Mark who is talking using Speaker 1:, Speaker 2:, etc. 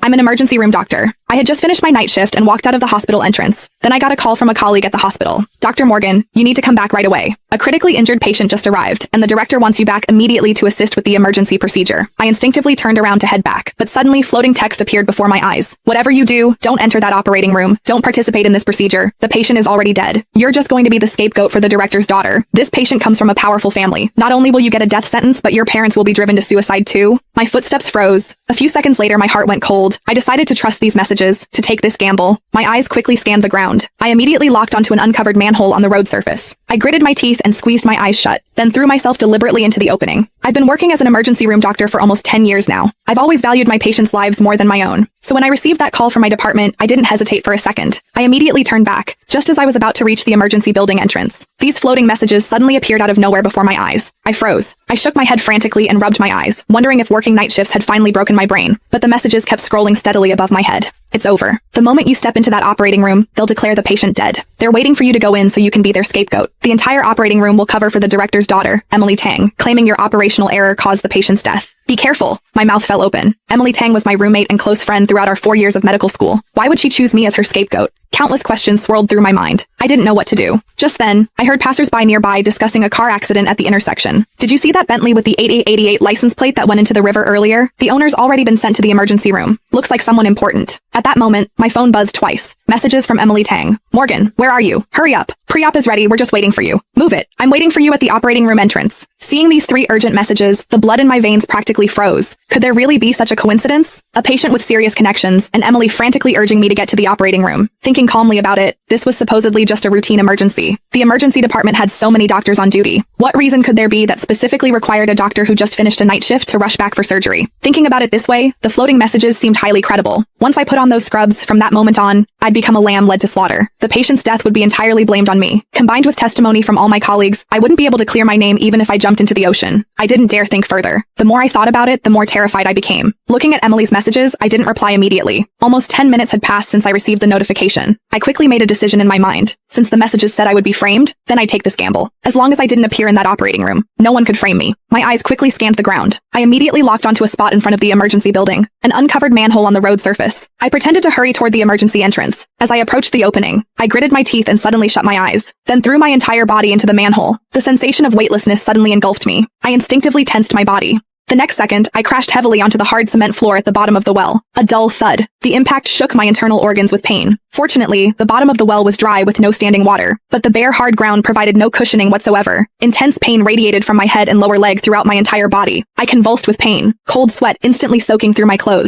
Speaker 1: I'm an emergency room doctor. I had just finished my night shift and walked out of the hospital entrance. Then I got a call from a colleague at the hospital. Dr. Morgan, you need to come back right away. A critically injured patient just arrived, and the director wants you back immediately to assist with the emergency procedure. I instinctively turned around to head back, but suddenly floating text appeared before my eyes. Whatever you do, don't enter that operating room. Don't participate in this procedure. The patient is already dead. You're just going to be the scapegoat for the director's daughter. This patient comes from a powerful family. Not only will you get a death sentence, but your parents will be driven to suicide too. My footsteps froze. A few seconds later, my heart went cold. I decided to trust these messages, to take this gamble. My eyes quickly scanned the ground. I immediately locked onto an uncovered manhole on the road surface. I gritted my teeth and squeezed my eyes shut, then threw myself deliberately into the opening. I've been working as an emergency room doctor for almost 10 years now. I've always valued my patients' lives more than my own. So when I received that call from my department, I didn't hesitate for a second. I immediately turned back, just as I was about to reach the emergency building entrance. These floating messages suddenly appeared out of nowhere before my eyes. I froze. I shook my head frantically and rubbed my eyes, wondering if working night shifts had finally broken my brain. But the messages kept scrolling steadily above my head. It's over. The moment you step into that operating room, they'll declare the patient dead. They're waiting for you to go in so you can be their scapegoat. The entire operating room will cover for the director's daughter, Emily Tang, claiming your operational error caused the patient's death. Be careful. My mouth fell open. Emily Tang was my roommate and close friend throughout our 4 years of medical school. Why would she choose me as her scapegoat? Countless questions swirled through my mind. I didn't know what to do. Just then, I heard passersby nearby discussing a car accident at the intersection. Did you see that Bentley with the 8888 license plate that went into the river earlier? The owner's already been sent to the emergency room. Looks like someone important. At that moment, my phone buzzed twice. Messages from Emily Tang. Morgan, where are you? Hurry up. Pre-op is ready. We're just waiting for you. Move it. I'm waiting for you at the operating room entrance. Seeing these 3 urgent messages, the blood in my veins practically froze. Could there really be such a coincidence? A patient with serious connections, and Emily frantically urging me to get to the operating room. Thinking calmly about it, this was supposedly just a routine emergency. The emergency department had so many doctors on duty. What reason could there be that specifically required a doctor who just finished a night shift to rush back for surgery? Thinking about it this way, the floating messages seemed highly credible. Once I put on those scrubs, from that moment on, I'd become a lamb led to slaughter. The patient's death would be entirely blamed on me. Combined with testimony from all my colleagues, I wouldn't be able to clear my name even if I jumped into the ocean. I didn't dare think further. The more I thought about it, the more terrified I became. Looking at Emily's messages, I didn't reply immediately. Almost 10 minutes had passed since I received the notification. I quickly made a decision in my mind. Since the messages said I would be framed, then I'd take this gamble. As long as I didn't appear in that operating room, no one could frame me. My eyes quickly scanned the ground. I immediately locked onto a spot in front of the emergency building, an uncovered manhole on the road surface. I pretended to hurry toward the emergency entrance. As I approached the opening, I gritted my teeth and suddenly shut my eyes, then threw my entire body into the manhole. The sensation of weightlessness suddenly engulfed me. I instinctively tensed my body. The next second, I crashed heavily onto the hard cement floor at the bottom of the well. A dull thud. The impact shook my internal organs with pain. Fortunately, the bottom of the well was dry with no standing water, but the bare hard ground provided no cushioning whatsoever. Intense pain radiated from my head and lower leg throughout my entire body. I convulsed with pain, cold sweat instantly soaking through my clothes.